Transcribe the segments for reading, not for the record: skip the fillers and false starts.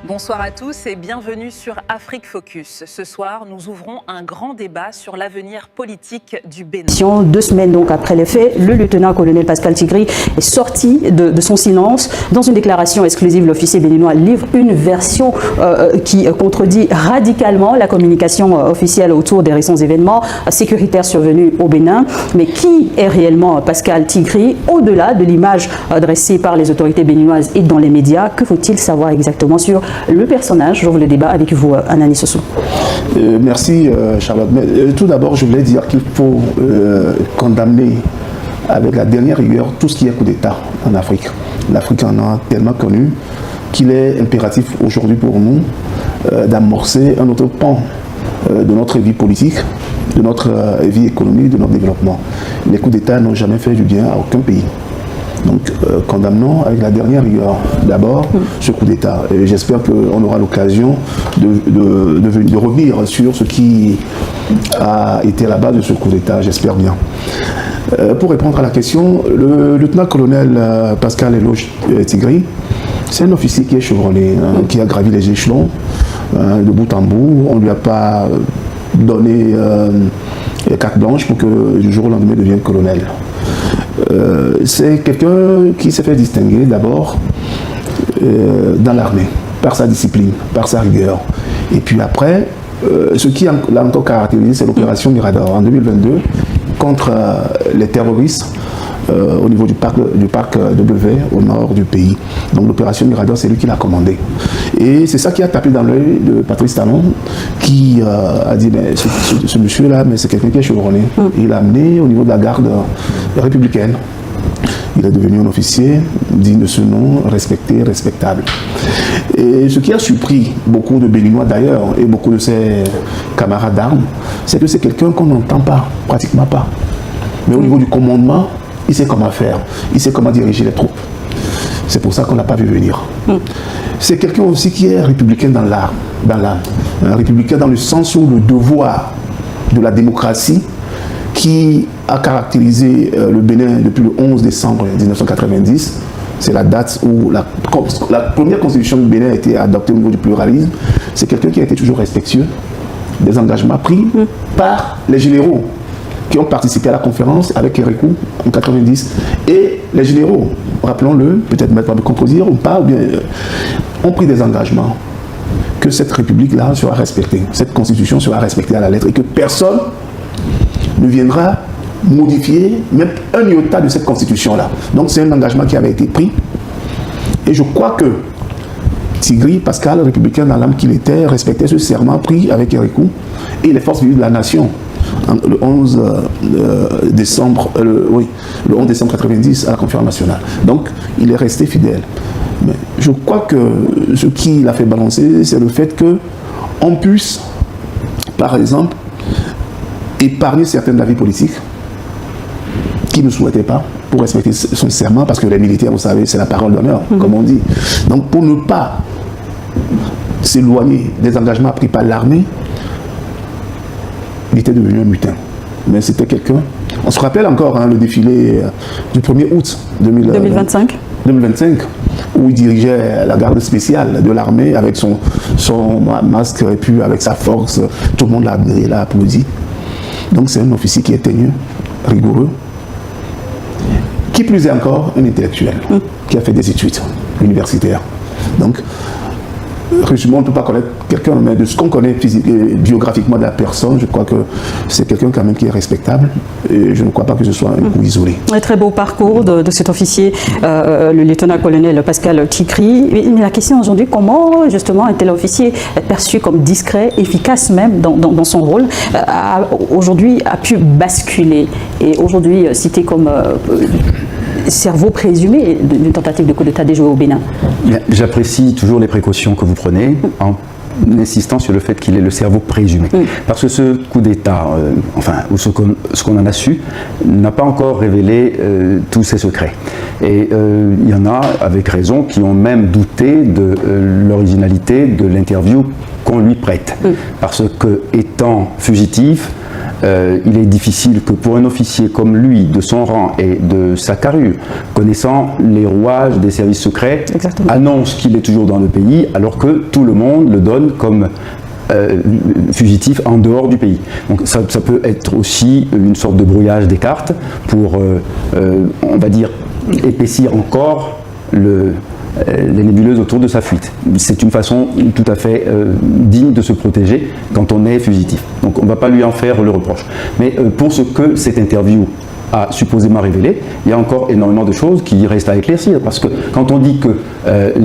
Bonsoir à tous et bienvenue sur Afrique Focus. Ce soir, nous ouvrons un grand débat sur l'avenir politique du Bénin. 2 semaines donc après les faits, le lieutenant-colonel Pascal Tigri est sorti de son silence. Dans une déclaration exclusive, l'officier béninois livre une version qui contredit radicalement la communication officielle autour des récents événements sécuritaires survenus au Bénin. Mais qui est réellement Pascal Tigri au-delà de l'image dressée par les autorités béninoises et dans les médias? Que faut-il savoir exactement sur le personnage? J'ouvre le débat avec vous, Anani Sossou. Merci Charlotte. Mais, tout d'abord, je voulais dire qu'il faut condamner avec la dernière rigueur tout ce qui est coup d'État en Afrique. L'Afrique en a tellement connu qu'il est impératif aujourd'hui pour nous d'amorcer un autre pan de notre vie politique, de notre vie économique, de notre développement. Les coups d'État n'ont jamais fait du bien à aucun pays. Donc, condamnons avec la dernière rigueur d'abord ce coup d'État. J'espère qu'on aura l'occasion de revenir sur ce qui a été à la base de ce coup d'État, j'espère bien. Pour répondre à la question, le lieutenant-colonel Pascal Eloge Tigri, c'est un officier qui est chevronné, qui a gravi les échelons de bout en bout. On ne lui a pas donné carte blanche pour que du jour au lendemain devienne colonel. C'est quelqu'un qui s'est fait distinguer d'abord dans l'armée, par sa discipline, par sa rigueur. Et puis après, ce qui l'a encore caractérisé, c'est l'opération Mirador en 2022 contre les terroristes au niveau du parc W au nord du pays. Donc l'opération Mirador, c'est lui qui l'a commandée. Et c'est ça qui a tapé dans l'œil de Patrice Talon, qui a dit, mais ce monsieur-là, mais c'est quelqu'un qui est chevronné. Il l'a amené au niveau de la garde républicaine. Il est devenu un officier digne de ce nom, respecté, respectable. Et ce qui a surpris beaucoup de Béninois d'ailleurs, et beaucoup de ses camarades d'armes, c'est que c'est quelqu'un qu'on n'entend pas, pratiquement pas. Mais au niveau du commandement, il sait comment faire, il sait comment diriger les troupes. C'est pour ça qu'on n'a pas vu venir. C'est quelqu'un aussi qui est républicain dans l'âme. Républicain dans le sens où le devoir de la démocratie qui a caractérisé le Bénin depuis le 11 décembre 1990, c'est la date où la première constitution du Bénin a été adoptée au niveau du pluralisme. C'est quelqu'un qui a été toujours respectueux des engagements pris par les généraux qui ont participé à la conférence avec Kérékou en 90. Et les généraux, rappelons-le, peut-être même pas me contredire ou pas, ou bien, ont pris des engagements que cette république-là sera respectée, cette constitution sera respectée à la lettre et que personne ne viendra modifier même un iota de cette constitution-là. Donc c'est un engagement qui avait été pris. Et je crois que Tigri, Pascal, républicain dans l'âme qu'il était, respectait ce serment pris avec Kérékou et les forces vives de la nation. Le 11 décembre 90 à la conférence nationale. Donc, il est resté fidèle. Mais je crois que ce qui l'a fait balancer, c'est le fait qu'on puisse, par exemple, épargner certaines de la vie politique qui ne souhaitaient pas pour respecter son serment, parce que les militaires, vous savez, c'est la parole d'honneur, comme on dit. Donc, pour ne pas s'éloigner des engagements pris par l'armée, il était devenu un mutin. Mais c'était quelqu'un... On se rappelle encore le défilé du 1er août 2025, où il dirigeait la garde spéciale de l'armée avec son masque et puis avec sa force. Tout le monde l'a admiré, l'a applaudi. Donc c'est un officier qui est teigneux, rigoureux. Qui plus est encore, un intellectuel, qui a fait des études universitaires. Donc, résumons, on ne peut pas connaître quelqu'un, mais de ce qu'on connaît biographiquement de la personne, je crois que c'est quelqu'un quand même qui est respectable et je ne crois pas que ce soit un coup isolé. Un très beau parcours de cet officier, le lieutenant-colonel Pascal Tigri. Mais la question aujourd'hui, comment justement un tel officier perçu comme discret, efficace même dans son rôle, aujourd'hui a pu basculer et aujourd'hui cité comme cerveau présumé d'une tentative de coup d'État déjouée au Bénin? J'apprécie toujours les précautions que vous prenez en insistant sur le fait qu'il est le cerveau présumé. Parce que ce coup d'État, ou ce qu'on en a su, n'a pas encore révélé tous ses secrets. Et il y en a, avec raison, qui ont même douté de l'originalité de l'interview qu'on lui prête. Parce que, étant fugitif, il est difficile que pour un officier comme lui, de son rang et de sa carrure, connaissant les rouages des services secrets, Exactement. annonce qu'il est toujours dans le pays, alors que tout le monde le donne comme fugitif en dehors du pays. Donc ça peut être aussi une sorte de brouillage des cartes pour, on va dire, épaissir encore les nébuleuses autour de sa fuite. C'est une façon tout à fait digne de se protéger quand on est fugitif. Donc on ne va pas lui en faire le reproche. Mais pour ce que cette interview a supposément révélé, il y a encore énormément de choses qui restent à éclaircir, parce que quand on dit que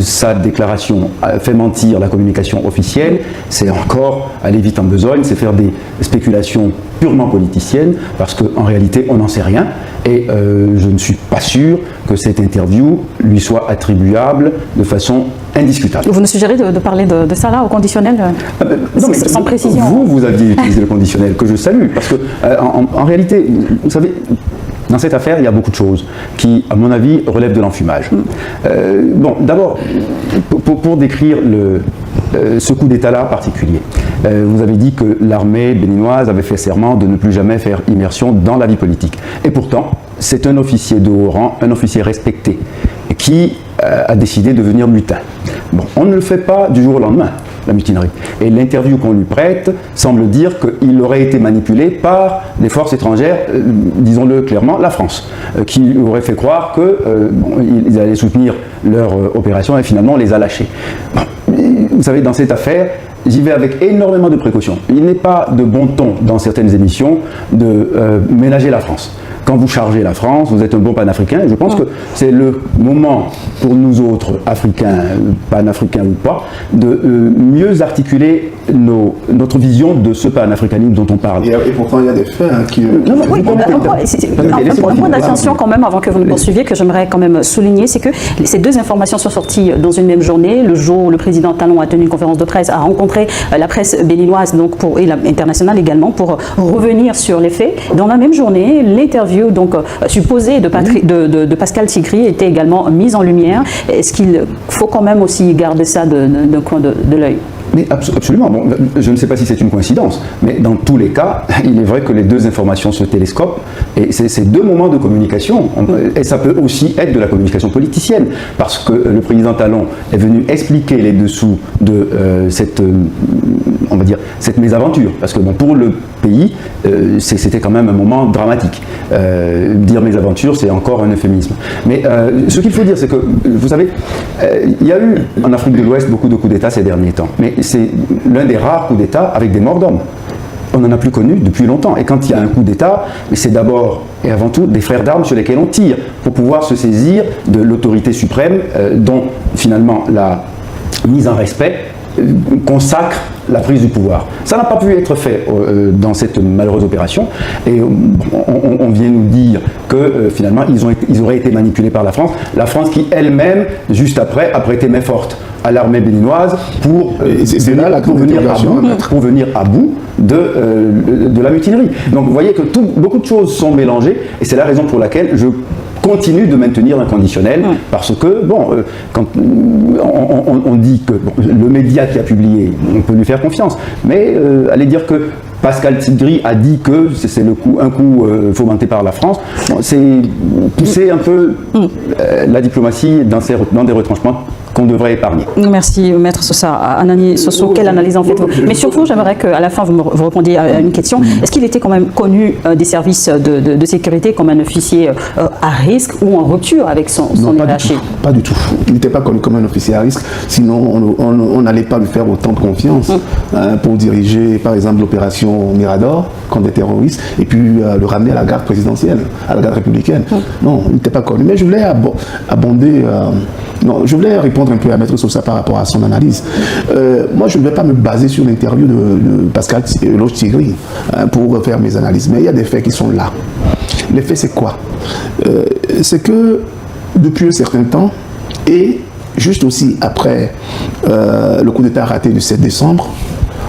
sa déclaration fait mentir la communication officielle, c'est encore aller vite en besogne, c'est faire des spéculations purement politiciennes, parce qu'en réalité on n'en sait rien, et je ne suis pas sûr que cette interview lui soit attribuable de façon indiscutable. Vous nous suggérez de parler de ça là au conditionnel non, mais sans précision. Vous aviez utilisé le conditionnel, que je salue, parce que en réalité, vous savez, dans cette affaire, il y a beaucoup de choses qui, à mon avis, relèvent de l'enfumage. Bon, d'abord, pour décrire ce coup d'État-là particulier, vous avez dit que l'armée béninoise avait fait serment de ne plus jamais faire immersion dans la vie politique. Et pourtant, c'est un officier de haut rang, un officier respecté, qui a décidé de devenir mutin. Bon, on ne le fait pas du jour au lendemain, la mutinerie. Et l'interview qu'on lui prête semble dire qu'il aurait été manipulé par des forces étrangères, disons-le clairement, la France, qui lui aurait fait croire qu'ils allaient soutenir leur opération et finalement on les a lâchés. Bon, vous savez, dans cette affaire, j'y vais avec énormément de précautions. Il n'est pas de bon ton dans certaines émissions de ménager la France. Quand vous chargez la France, vous êtes un bon panafricain. Je pense que c'est le moment pour nous autres, Africains, panafricains ou pas, de mieux articuler notre vision de ce panafricanisme dont on parle. Et pourtant, il y a des faits qui... Un point d'attention quand même, avant que vous ne poursuiviez, que j'aimerais quand même souligner, c'est que ces deux informations sont sorties dans une même journée, le jour où le président Talon a tenu une conférence de presse, a rencontré la presse béninoise donc et internationale également, pour revenir sur les faits. Dans la même journée, l'interview supposée de Pascal Tigri était également mise en lumière. Est-ce qu'il faut quand même aussi garder ça d'un coin de l'œil? Mais absolument. Bon, je ne sais pas si c'est une coïncidence, mais dans tous les cas, il est vrai que les deux informations se télescopent, et c'est deux moments de communication. Et ça peut aussi être de la communication politicienne, parce que le président Talon est venu expliquer les dessous de cette mésaventure. Parce que bon, pour le pays, c'était quand même un moment dramatique. Dire mésaventure, c'est encore un euphémisme. Mais ce qu'il faut dire, c'est que, vous savez, il y a eu en Afrique de l'Ouest beaucoup de coups d'État ces derniers temps. Mais c'est l'un des rares coups d'État avec des morts d'hommes. On n'en a plus connu depuis longtemps. Et quand il y a un coup d'État, c'est d'abord et avant tout des frères d'armes sur lesquels on tire pour pouvoir se saisir de l'autorité suprême dont finalement la mise en respect consacre la prise du pouvoir. Ça n'a pas pu être fait dans cette malheureuse opération, et on vient nous dire que finalement ils auraient été manipulés par la France qui elle-même, juste après, a prêté main forte à l'armée béninoise pour venir à bout de la mutinerie. Donc vous voyez que beaucoup de choses sont mélangées, et c'est la raison pour laquelle je continue de maintenir l'inconditionnel, parce que, bon, quand on dit que le média qui a publié, on peut lui faire confiance, mais aller dire que Pascal Tigri a dit que c'est un coup fomenté par la France, bon, c'est pousser un peu la diplomatie dans des retranchements qu'on devrait épargner. Merci, Maître Sosa. Anani Soso, quelle analyse en faites-vous? Mais surtout, j'aimerais qu'à la fin, vous répondiez à une question. Est-ce qu'il était quand même connu des services de sécurité comme un officier à risque ou en rupture avec son hiérarchie? Pas du tout. Il n'était pas connu comme un officier à risque, sinon on n'allait pas lui faire autant de confiance pour diriger, par exemple, l'opération Mirador contre des terroristes, et puis le ramener à la garde présidentielle, à la garde républicaine. Non, il n'était pas connu. Mais je voulais je voulais répondre un peu à Maître Sosa par rapport à son analyse. Moi, je ne vais pas me baser sur l'interview de Pascal Tigri pour faire mes analyses, mais il y a des faits qui sont là. Les faits, c'est quoi? C'est que depuis un certain temps, et juste aussi après le coup d'État raté du 7 décembre,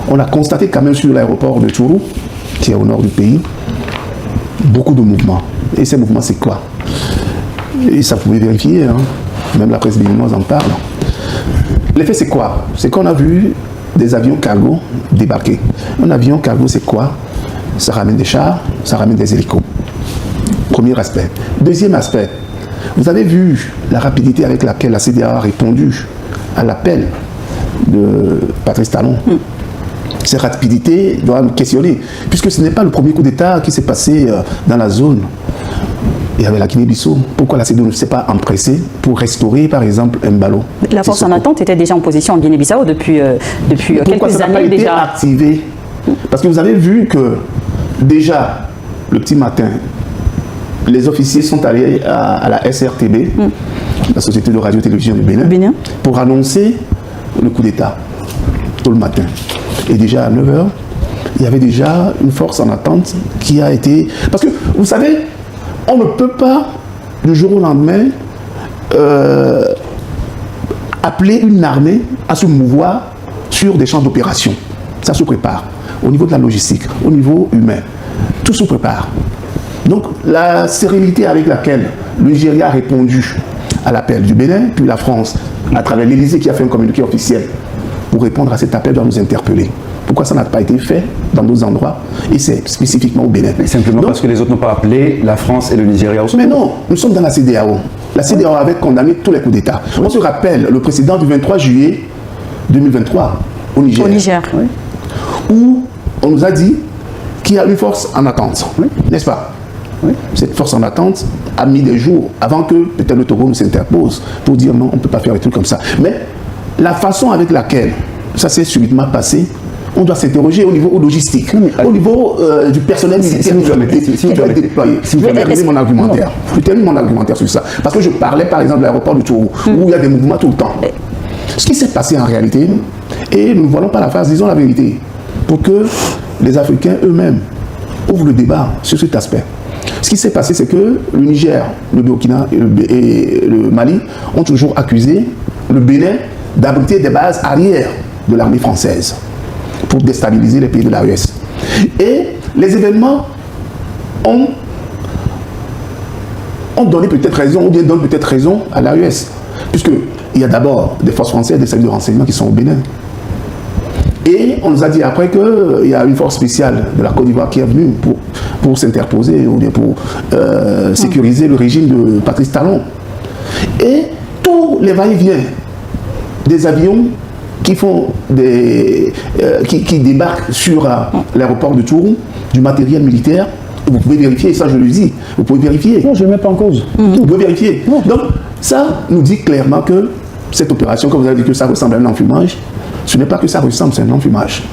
on a constaté quand même sur l'aéroport de Tchourou, qui est au nord du pays, beaucoup de mouvements. Et ces mouvements, c'est quoi? Et ça pouvait vérifier, hein. Même la presse béninoise en parle. L'effet, c'est quoi? C'est qu'on a vu des avions cargo débarquer. Un avion cargo, c'est quoi? ça ramène des chars, ça ramène des hélicos. Premier aspect. Deuxième aspect, vous avez vu la rapidité avec laquelle la CEDEAO a répondu à l'appel de Patrice Talon. Cette rapidité doit nous questionner, puisque ce n'est pas le premier coup d'État qui s'est passé dans la zone. Il y avait la Guinée-Bissau. Pourquoi la CEDEAO ne s'est pas empressée pour restaurer, par exemple, Mbalo? La force en attente était déjà en position en Guinée-Bissau depuis quelques années déjà. Activé? Parce que vous avez vu que déjà, le petit matin, les officiers sont allés à la SRTB, la Société de Radio-Télévision du Bénin, pour annoncer le coup d'État, tôt le matin. Et déjà à 9h, il y avait déjà une force en attente qui a été... Parce que, vous savez, on ne peut pas, du jour au lendemain, appeler une armée à se mouvoir sur des champs d'opération. Ça se prépare. Au niveau de la logistique, au niveau humain, tout se prépare. Donc, la sérénité avec laquelle le Nigeria a répondu à l'appel du Bénin, puis la France, à travers l'Élysée qui a fait un communiqué officiel pour répondre à cet appel, doit nous interpeller. Pourquoi ça n'a pas été fait dans d'autres endroits? Et c'est spécifiquement au Bénin. Mais simplement parce que les autres n'ont pas appelé la France et le Nigeria aussi. Mais non, nous sommes dans la CEDEAO. La CEDEAO avait condamné tous les coups d'État. On se rappelle le précédent du 23 juillet 2023 au Niger. Au Niger, oui. Où on nous a dit qu'il y a une force en attente, n'est-ce pas? Oui. Cette force en attente a mis des jours avant que peut-être le Togo ne s'interpose pour dire non, on ne peut pas faire des trucs comme ça. Mais la façon avec laquelle ça s'est subitement passé, on doit s'interroger au niveau logistique, au niveau du personnel militaire qui doit être déployé. Je vais terminer mon argumentaire. Je termine mon argumentaire sur ça. Parce que je parlais par exemple de l'aéroport du Togo, où il y a des mouvements tout le temps. Ce qui s'est passé en réalité, et nous ne voyons pas la face, disons la vérité, pour que les Africains eux-mêmes ouvrent le débat sur cet aspect. Ce qui s'est passé, c'est que le Niger, le Burkina et le Mali ont toujours accusé le Bénin d'abriter des bases arrière de l'armée française pour déstabiliser les pays de l'AES. Et les événements ont donné peut-être raison, ou bien donnent peut-être raison à l'AES, puisqu'il y a d'abord des forces françaises, des services de renseignement qui sont au Bénin. Et on nous a dit après qu'il y a une force spéciale de la Côte d'Ivoire qui est venue pour s'interposer, ou bien pour sécuriser le régime de Patrice Talon. Et tous les va-et-vient des avions qui font qui débarquent sur l'aéroport de Tourou, du matériel militaire, vous pouvez vérifier, ça je le dis, vous pouvez vérifier. Non, je ne mets pas en cause. Vous pouvez vérifier. Donc ça nous dit clairement que cette opération, comme vous avez dit que ça ressemble à un enfumage, ce n'est pas que ça ressemble, c'est un enfumage.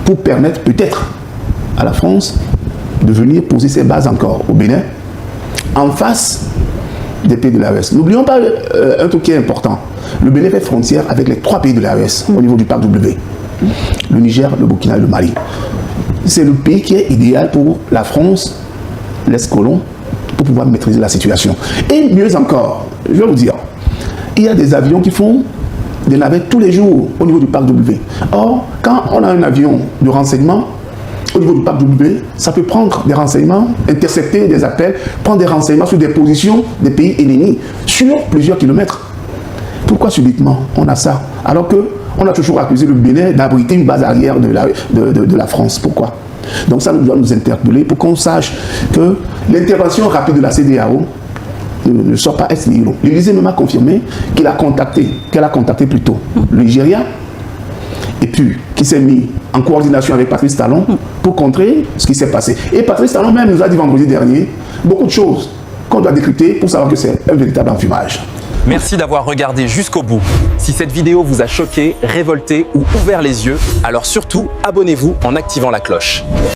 Pour permettre peut-être à la France de venir poser ses bases encore au Bénin, en face des pays de l'AES. N'oublions pas un truc qui est important. Le Bénin fait frontière avec les 3 pays de l'AES au niveau du parc W. Le Niger, le Burkina et le Mali. C'est le pays qui est idéal pour la France, l'Est-Colon, pour pouvoir maîtriser la situation. Et mieux encore, je vais vous dire, il y a des avions qui font des navettes tous les jours au niveau du parc W. Or, quand on a un avion de renseignement au niveau du parc W, ça peut prendre des renseignements, intercepter des appels, prendre des renseignements sur des positions des pays ennemis sur plusieurs kilomètres. Pourquoi subitement on a ça? Alors qu'on a toujours accusé le Bénin d'abriter une base arrière de la France. Pourquoi? Donc ça doit nous interpeller pour qu'on sache que l'intervention rapide de la CEDEAO ne sort pas ex nihilo. L'Élysée même a confirmé qu'elle a contacté plutôt le Nigeria, et puis qui s'est mis en coordination avec Patrice Talon pour contrer ce qui s'est passé. Et Patrice Talon même nous a dit vendredi dernier beaucoup de choses qu'on doit décrypter pour savoir que c'est un véritable enfumage. Merci d'avoir regardé jusqu'au bout. Si cette vidéo vous a choqué, révolté ou ouvert les yeux, alors surtout abonnez-vous en activant la cloche.